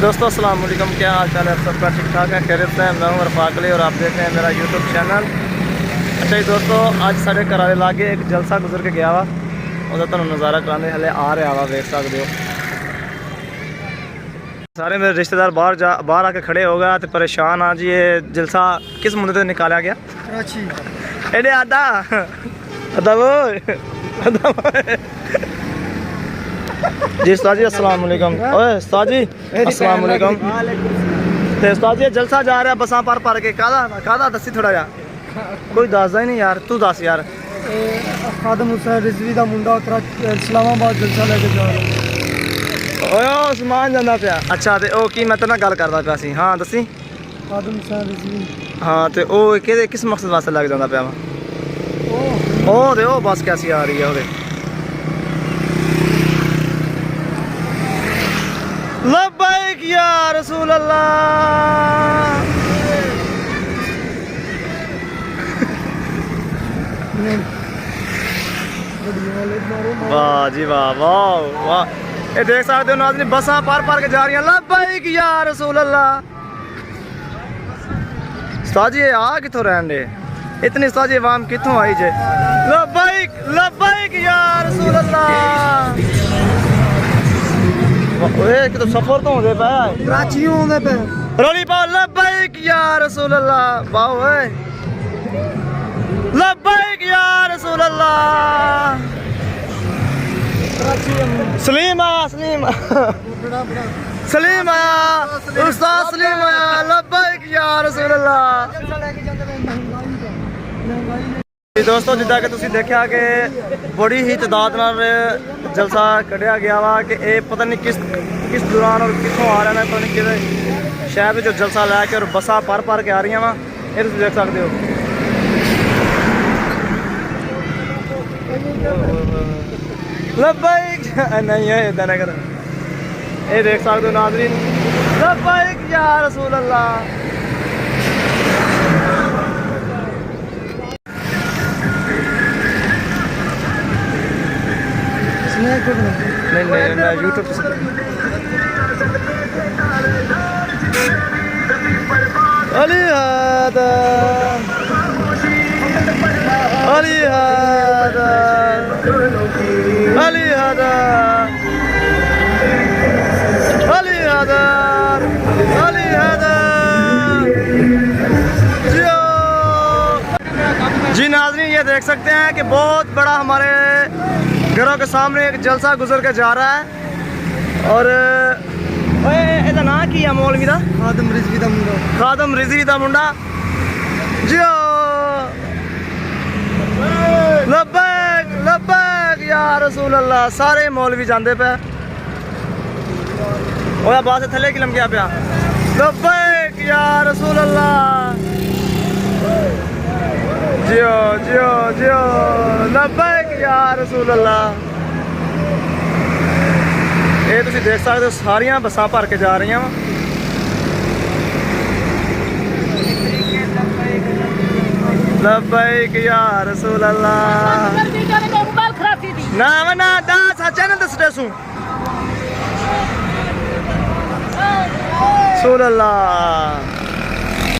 दोस्तों अस्सलाम वालेकुम, क्या हाल चाल है? आप सबका ठीक ठाक है, खैरियत से? मैं हूं रफ़ाक अली और आप देख रहे हैं मेरा यूट्यूब चैनल। अच्छा जी दोस्तों, आज साढ़े करारे लागे एक जलसा गुजर के गया वा, उसका तुम नज़ारा कराने हले आ रहा वा, देख सकते हो। सारे मेरे रिश्तेदार बाहर आके खड़े हो गए तो परेशान। आज ये जलसा किस मुद्दे से निकाला गया? एडे आदा जी उस्ताद जी अस्सलाम वालेकुम। ओए उस्ताद जी अस्सलाम वालेकुम। ते उस्ताद जी जलसा जा रहा बसा पर के कादा दसी थोड़ा यार, कोई दसदा ही नहीं यार, तू दस यार। खादम हुसैन रिजवी दा मुंडा इस्लामाबाद जलसा लेके जा रहा। ओए समान जांदा पिया। अच्छा ते ओ की मैं तेरे नाल गल करदा पिया सी। हां दसी। खादम हुसैन रिजवी। हां ते ओ किस मकसद वास्ते लग जांदा पिया वा? ओ बस कैसी आ रही है ओदे। लब्बैक या रसूल अल्लाह। वाह जी वाह वाह वाह, ये देख सकते हो नाज़रीन, बसा पार के जा रही हैं। लब्बैक या रसूल अल्लाह। उस्ताद जी आ कितों रहन दे, इतनी उस्ताद जी आवाम कितों आई जे? लब्बैक या रसूल अल्लाह। ओए कि तो सफर तो होंदे पे कराची होंदे पे रोली पाओ। लब्बैक या रसूल अल्लाह। वाह ओए लब्बैक या रसूल अल्लाह। सलीम आया सलीम आया उस्ताद सलीम आया। लब्बैक या रसूल अल्लाह। दोस्तों जिदा कि तुसीं देखा कि बड़ी ही तादाद नाल जलसा कढ़िया गया वा कि ये पता नहीं किस दौरान और कितों आ रहा है, पता नहीं कि शहर जो जलसा लैके और बसा पर के आ रही वा, ये तुम देख सकते हो। लब्बैक नहीं है इदा ना कर, ये देख सकते हो नाज़रीन। लब्बैक या रसूल अल्लाह। नहीं मैं यूट्यूब से अली हादा अली हादा अली हादा अली हादा अली हादा। जी नाज़रीन, ये देख सकते हैं कि बहुत बड़ा हमारे घरों के सामने एक जलसा गुजर के जा रहा है। और ਇਹਦਾ ਨਾਂ ਕੀ ਆ ਮੌਲਵੀ ਦਾ? खादम रिजवी दा मुंडा। ਖਾਦਮ ਰਿਜ਼ਵੀ ਦਾ ਮੁੰਡਾ ਜਿਓ। लब्बैक लब्बैक या रसूल अल्लाह। सारे मौलवी जाते पे ओया बात थले की लमकिया पिया। लब्बैक या रसूल अल्लाह। जियो जियो जियो। लब्बैक या रसूल अल्लाह। ये तुम देख सकते हो सारिया बसा भर के जा रही वा। लब्बैक या रसूल अल्लाह। ना ना दास अचानक दस दसू रसूल अल्लाह।